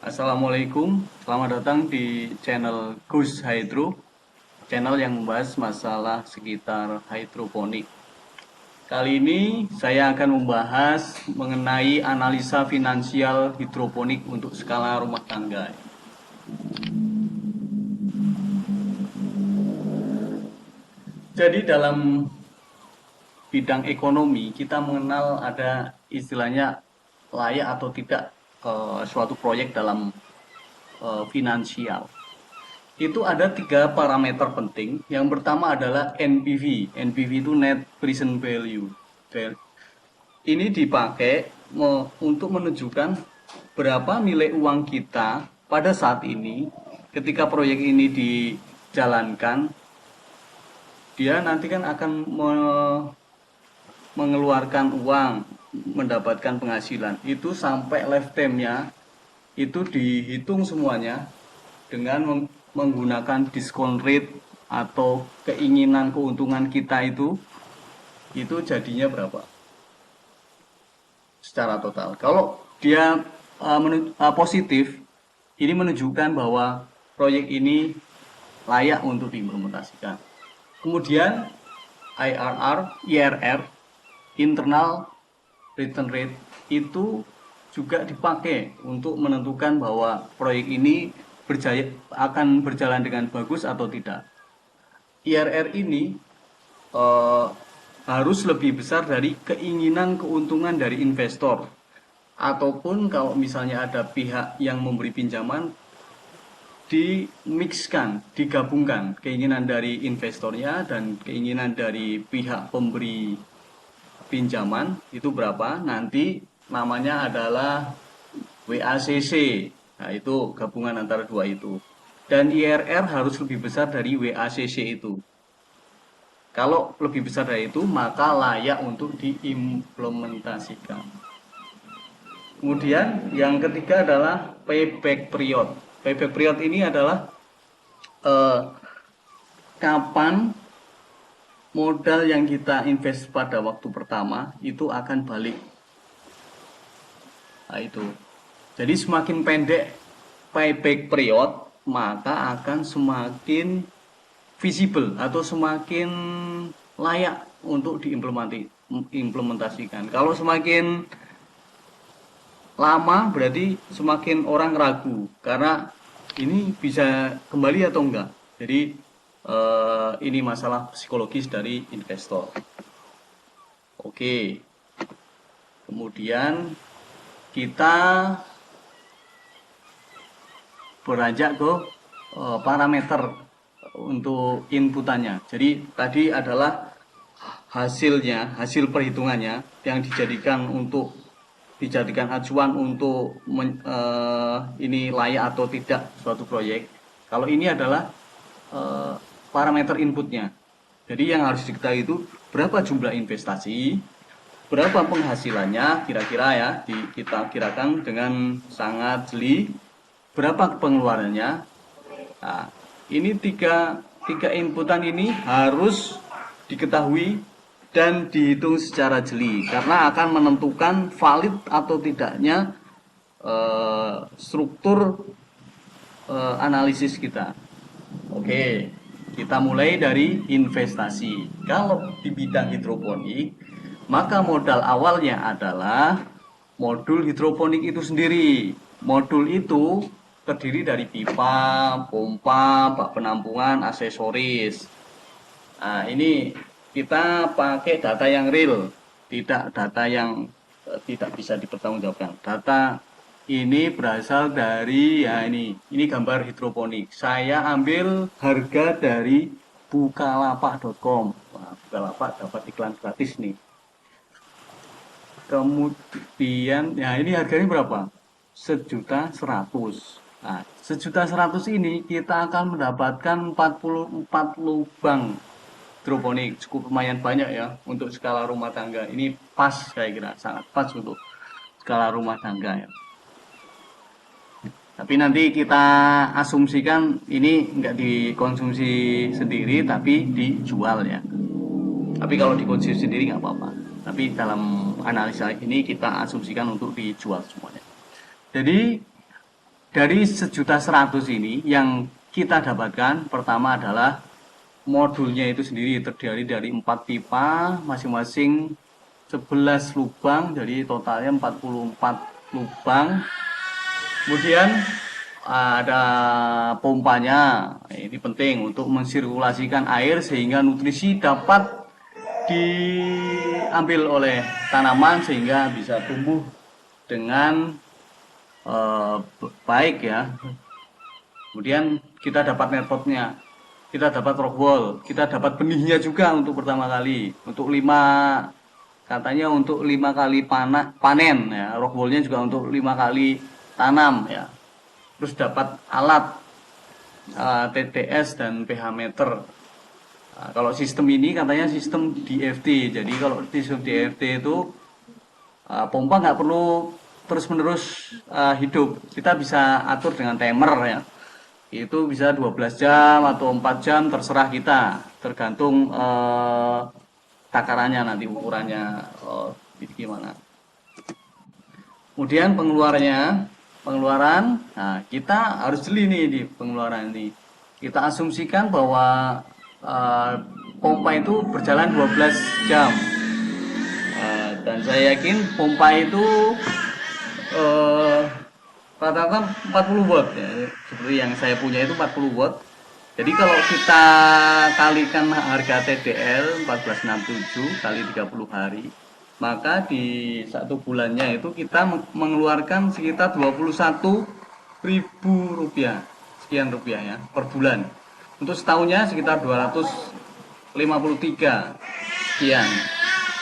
Assalamualaikum, selamat datang di channel Gus Hydro, channel yang membahas masalah sekitar hidroponik. Kali ini saya akan membahas mengenai analisa finansial hidroponik untuk skala rumah tangga. Jadi dalam bidang ekonomi kita mengenal ada istilahnya layak atau tidak suatu proyek dalam finansial. Itu ada tiga parameter penting. Yang pertama adalah NPV. NPV itu Net Present Value. Ini dipakai untuk menunjukkan berapa nilai uang kita pada saat ini ketika proyek ini dijalankan. Dia nanti kan akan mengeluarkan uang, mendapatkan penghasilan. Itu sampai lifetime-nya itu dihitung semuanya dengan menggunakan diskon rate atau keinginan keuntungan kita itu jadinya berapa secara total. Kalau dia positif, ini menunjukkan bahwa proyek ini layak untuk diimplementasikan. Kemudian IRR, internal return rate, itu juga dipakai untuk menentukan bahwa proyek ini akan berjalan dengan bagus atau tidak. IRR ini eh, harus lebih besar dari keinginan keuntungan dari investor. Ataupun kalau misalnya ada pihak yang memberi pinjaman, dimixkan, digabungkan keinginan dari investornya dan keinginan dari pihak pemberi pinjaman itu berapa, nanti namanya adalah WACC. Nah, itu gabungan antara dua itu. Dan IRR harus lebih besar dari WACC itu. Kalau lebih besar dari itu, maka layak untuk diimplementasikan. Kemudian yang ketiga adalah payback period. Payback period ini adalah eh, kapan modal yang kita invest pada waktu pertama itu akan balik. Nah, itu. Jadi semakin pendek payback period, maka akan semakin visible atau semakin layak untuk diimplementasikan. Kalau semakin lama berarti semakin orang ragu karena ini bisa kembali atau enggak. Jadi ini masalah psikologis dari investor. Oke. Kemudian kita beranjak ke parameter untuk inputannya. Jadi tadi adalah hasil perhitungannya yang dijadikan acuan untuk ini layak atau tidak suatu proyek. Kalau ini adalah parameter inputnya. Jadi yang harus diketahui itu berapa jumlah investasi, berapa penghasilannya kira-kira ya, kita kirakan dengan sangat jeli, berapa pengeluarannya. Nah, ini tiga inputan ini harus diketahui dan dihitung secara jeli karena akan menentukan valid atau tidaknya struktur analisis kita. Oke, kita mulai dari investasi. Kalau di bidang hidroponik, maka modal awalnya adalah modul hidroponik itu sendiri. Modul itu terdiri dari pipa, pompa, bak penampungan, aksesoris. Nah, ini kita pakai data yang real, tidak data yang tidak bisa dipertanggungjawabkan. Data ini berasal dari ya ini gambar hidroponik. Saya ambil harga dari bukalapak.com. Nah, Bukalapak dapat iklan gratis nih. Kemudian ya ini harganya berapa? 1.100.000. Nah, 1.100.000 ini kita akan mendapatkan 44 lubang hidroponik, cukup lumayan banyak ya untuk skala rumah tangga. Ini pas, saya kira sangat pas untuk skala rumah tangga ya. Tapi nanti kita asumsikan ini nggak dikonsumsi sendiri tapi dijual ya. Tapi kalau dikonsumsi sendiri nggak apa-apa. Tapi dalam analisa ini kita asumsikan untuk dijual semuanya. Jadi dari 1.100.000 ini yang kita dapatkan pertama adalah modulnya itu sendiri terdiri dari 4 pipa masing-masing 11 lubang, jadi totalnya 44 lubang. Kemudian ada pompanya, ini penting untuk mensirkulasikan air sehingga nutrisi dapat diambil oleh tanaman sehingga bisa tumbuh dengan baik ya. Kemudian kita dapat netpotnya, kita dapat rock wall, kita dapat benihnya juga untuk pertama kali, untuk 5 kali panen ya, rock wallnya juga untuk 5 kali tanam ya. Terus dapat alat TTS dan pH meter. Nah, kalau sistem ini katanya sistem DFT. Jadi kalau sistem DFT itu pompa nggak perlu terus-menerus hidup. Kita bisa atur dengan timer ya. Itu bisa 12 jam atau 4 jam terserah kita, tergantung takarannya nanti ukurannya gimana. Kemudian pengeluaran, nah kita harus jeli nih di pengeluaran ini. Kita asumsikan bahwa pompa itu berjalan 12 jam. Dan saya yakin pompa itu rata-rata 40 watt ya. Seperti yang saya punya itu 40 watt. Jadi kalau kita kalikan harga TDL 1467 kali 30 hari, maka di 1 bulannya itu kita mengeluarkan sekitar 21.000 rupiah, sekian rupiah ya per bulan. Untuk setahunnya sekitar 253 sekian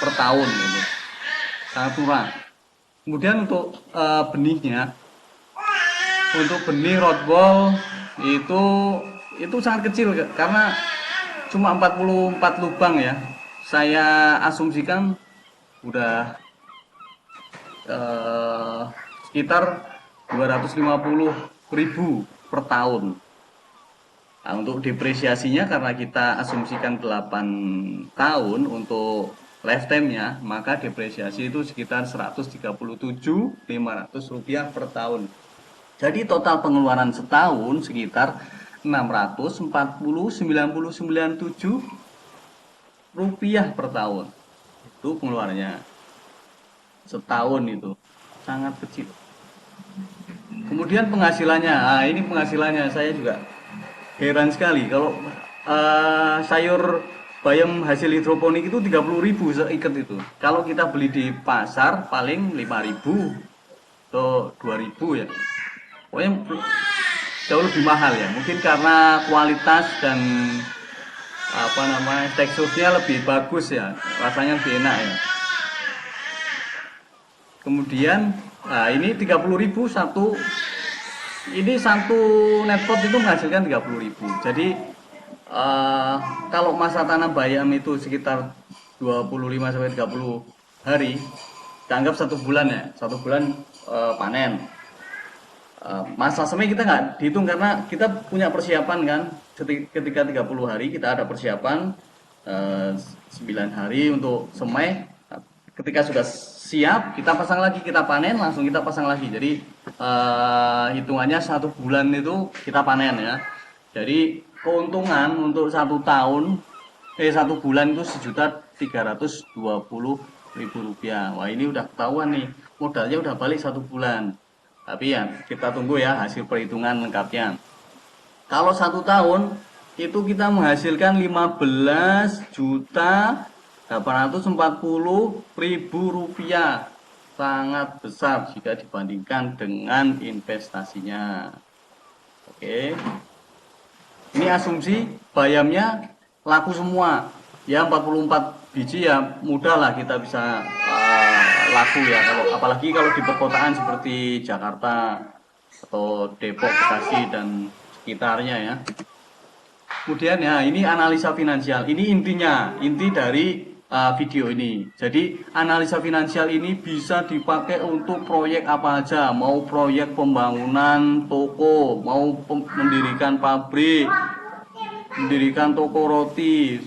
per tahun gitu. Sangat murah. Kemudian untuk benihnya, untuk benih roadball itu sangat kecil karena cuma 44 lubang ya. Saya asumsikan udah sekitar 250.000 per tahun. Nah, untuk depresiasinya karena kita asumsikan 8 tahun untuk lifetime-nya, maka depresiasi itu sekitar 137.500 rupiah per tahun. Jadi total pengeluaran setahun sekitar 640.997 rupiah per tahun. Itu pengeluarannya setahun, itu sangat kecil. Kemudian penghasilannya, nah ini penghasilannya saya juga heran sekali. Kalau sayur bayam hasil hidroponik itu 30.000 seikat itu. Kalau kita beli di pasar paling 5.000 atau 2.000 ya. Pokoknya jauh lebih mahal ya. Mungkin karena kualitas dan teksturnya lebih bagus ya, rasanya lebih enak ya. Kemudian ini 30.000 satu netpot itu menghasilkan 30.000. Jadi kalau masa tanam bayam itu sekitar 25-30 hari, kita anggap 1 bulan ya, 1 bulan panen. Masa semai kita nggak dihitung karena kita punya persiapan kan. Ketika 30 hari kita ada persiapan 9 hari untuk semai. Ketika sudah siap kita pasang lagi, kita panen langsung kita pasang lagi. Jadi hitungannya 1 bulan itu kita panen ya. Jadi keuntungan untuk 1 bulan itu 1.320.000 rupiah. Wah ini udah ketahuan nih, modalnya udah balik 1 bulan. Tapi ya kita tunggu ya hasil perhitungan lengkapnya. Kalau 1 tahun itu kita menghasilkan 15.840.000 rupiah. Sangat besar jika dibandingkan dengan investasinya. Oke. Ini asumsi bayamnya laku semua. Ya 44 biji ya mudah lah kita bisa laku ya, apalagi kalau di perkotaan seperti Jakarta atau Depok, Bekasi dan sekitarnya ya. Kemudian ya ini analisa finansial, ini inti dari video ini. Jadi analisa finansial ini bisa dipakai untuk proyek apa aja, mau proyek pembangunan toko, mau mendirikan pabrik, mendirikan toko roti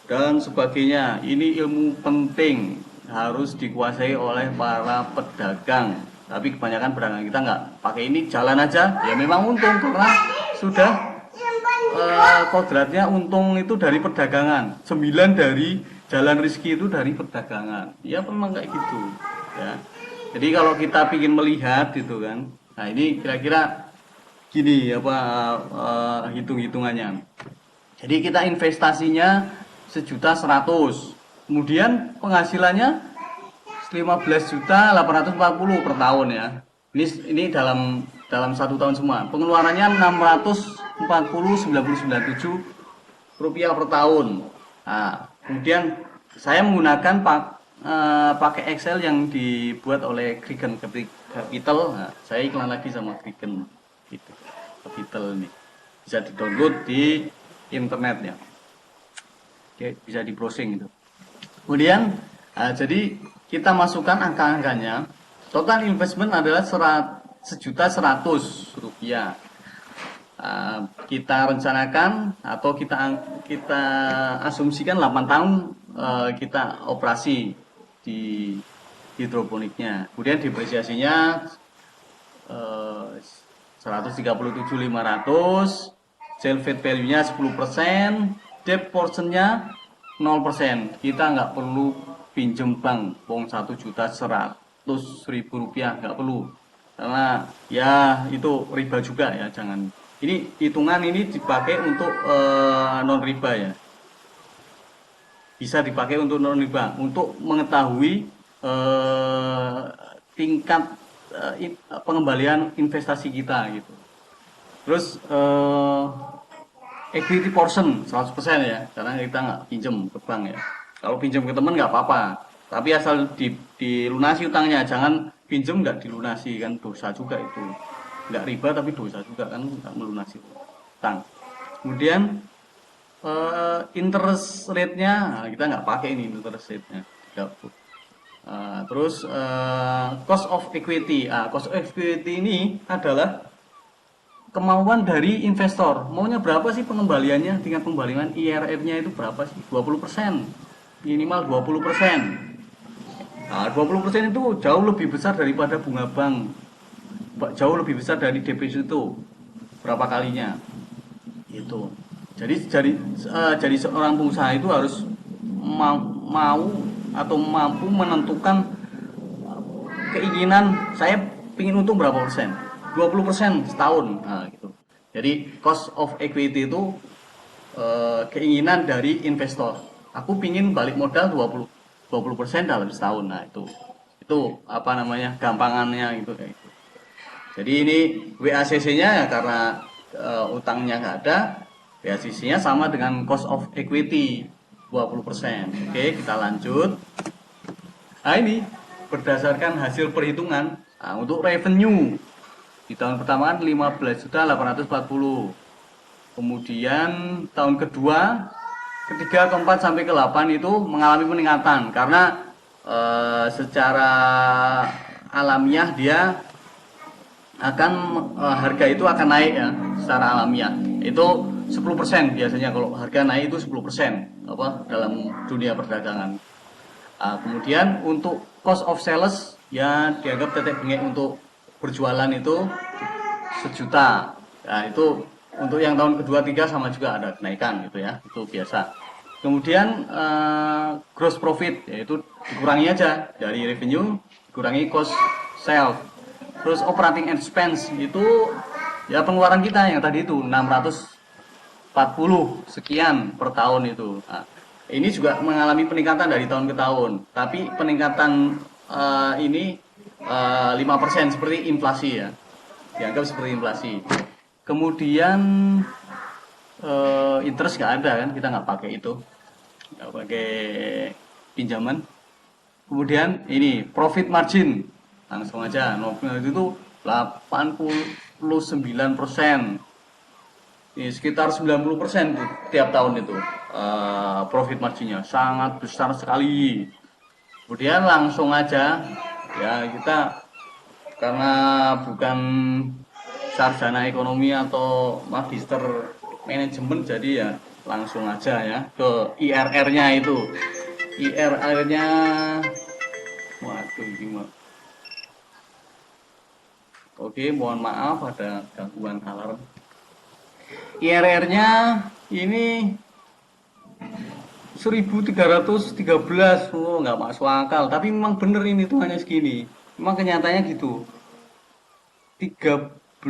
dan sebagainya. Ini ilmu penting, harus dikuasai oleh para pedagang. Tapi kebanyakan pedagang kita nggak pakai ini, jalan aja. Ya memang untung karena sudah kodratnya untung itu dari perdagangan. 9 dari jalan rezeki itu dari perdagangan. Ya memang kayak gitu. Ya. Jadi kalau kita ingin melihat gitu kan. Nah ini kira-kira gini apa hitung-hitungannya. Jadi kita investasinya 1.100.000. Kemudian penghasilannya 15.840 per tahun ya. Ini dalam 1 tahun semua. Pengeluarannya 640,997 rupiah per tahun. Nah, kemudian saya menggunakan pakai Excel yang dibuat oleh Kraken Capital. Nah, saya iklan lagi sama Kraken gitu. Capital ini bisa di-download di internetnya. Oke, bisa di browsing itu. Kemudian jadi kita masukkan angka-angkanya. Total investment adalah 1.100.000 rupiah. Kita rencanakan atau kita asumsikan 8 tahun kita operasi di hidroponiknya. Kemudian depresiasinya 137.500, sale feed value-nya 10%, debt portion-nya 0%. Kita nggak perlu pinjem bank, 1.100.000 rupiah nggak perlu, karena ya itu riba juga ya, jangan. Ini hitungan ini dipakai untuk non riba ya, bisa dipakai untuk non riba untuk mengetahui tingkat pengembalian investasi kita gitu. Terus equity portion 100% ya, karena kita nggak pinjem ke bank ya. Kalau pinjem ke teman nggak apa-apa, tapi asal dilunasi utangnya, jangan pinjem nggak dilunasi, kan dosa juga itu. Nggak riba tapi dosa juga kan, nggak melunasi utang. Kemudian interest rate-nya, nah, kita nggak pakai ini interest rate-nya. Terus cost of equity. Cost of equity ini adalah kemauan dari investor. Maunya berapa sih pengembaliannya? Tingkat pengembalian IRR-nya itu berapa sih? 20%. Minimal 20%. Nah, 20% itu jauh lebih besar daripada bunga bank. Jauh lebih besar dari deposito. Berapa kalinya? Itu. Jadi seorang pengusaha itu harus mau atau mampu menentukan keinginan, saya ingin untung berapa persen, 20% setahun. Nah, gitu. Jadi cost of equity itu keinginan dari investor. Aku pingin balik modal 20% dalam setahun. Nah, itu apa namanya, gampangannya gitu kayak gitu. Jadi ini WACC-nya ya, karena utangnya nggak ada, WACC-nya sama dengan cost of equity 20%. Oke, kita lanjut. Nah, ini berdasarkan hasil perhitungan. Nah, untuk revenue di tahun pertama kan 15.840. Kemudian tahun kedua, ketiga, keempat sampai ke-8 itu mengalami peningkatan karena secara alamiah dia akan harga itu akan naik ya, secara alamiah. Itu 10% biasanya, kalau harga naik itu 10% apa dalam dunia perdagangan. Kemudian untuk cost of sales ya dianggap tetek bengek untuk berjualan itu 1.000.000. Nah, itu untuk yang tahun kedua, tiga sama juga ada kenaikan gitu ya, itu biasa. Kemudian gross profit, yaitu dikurangi aja dari revenue, dikurangi cost sales. Terus operating expense itu ya pengeluaran kita yang tadi itu 640 sekian per tahun itu. Nah, ini juga mengalami peningkatan dari tahun ke tahun, tapi peningkatan ini 5% seperti inflasi ya, dianggap seperti inflasi. Kemudian interest nggak ada kan, kita nggak pakai itu, nggak pakai pinjaman. Kemudian ini profit margin, langsung aja nominal itu 89%. Ini sekitar 90% tuh, tiap tahun itu profit marginnya sangat besar sekali. Kemudian langsung aja ya, kita karena bukan sarjana ekonomi atau magister manajemen, jadi ya langsung aja ya ke IRR-nya itu. IRR-nya waduh gimana? Oke, mohon maaf ada gangguan alarm. IRR-nya ini 1313. Oh, nggak masuk akal. Tapi memang bener ini tuh hanya segini. Memang kenyataannya gitu. 1300.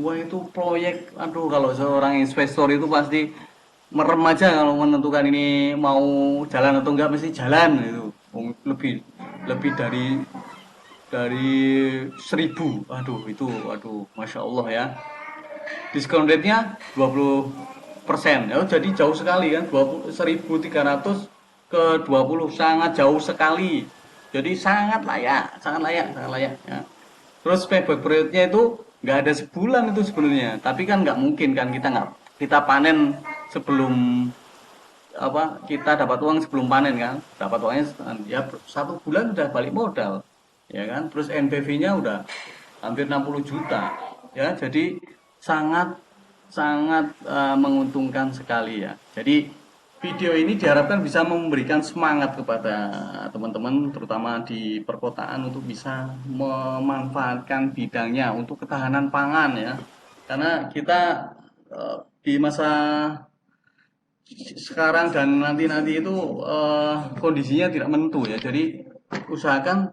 Wah, itu proyek. Aduh, kalau seorang investor itu pasti merem aja kalau menentukan ini mau jalan atau enggak, mesti jalan itu. Lebih lebih dari 1000. Aduh, itu aduh, masya Allah ya. Diskon rate-nya 20%. Ya, jadi jauh sekali kan, 1300 ke 20, sangat jauh sekali. Jadi sangat layak, sangat layak, sangat layak ya. Terus payback period-nya itu nggak ada sebulan itu sebenarnya, tapi kan nggak mungkin kan kita panen sebelum kita dapat uang sebelum panen kan, dapat uangnya ya 1 bulan udah balik modal ya kan, terus NPV-nya udah hampir 60 juta ya, jadi sangat sangat menguntungkan sekali ya. Jadi video ini diharapkan bisa memberikan semangat kepada teman-teman terutama di perkotaan untuk bisa memanfaatkan bidangnya untuk ketahanan pangan ya, karena kita di masa sekarang dan nanti-nanti itu kondisinya tidak menentu ya. Jadi usahakan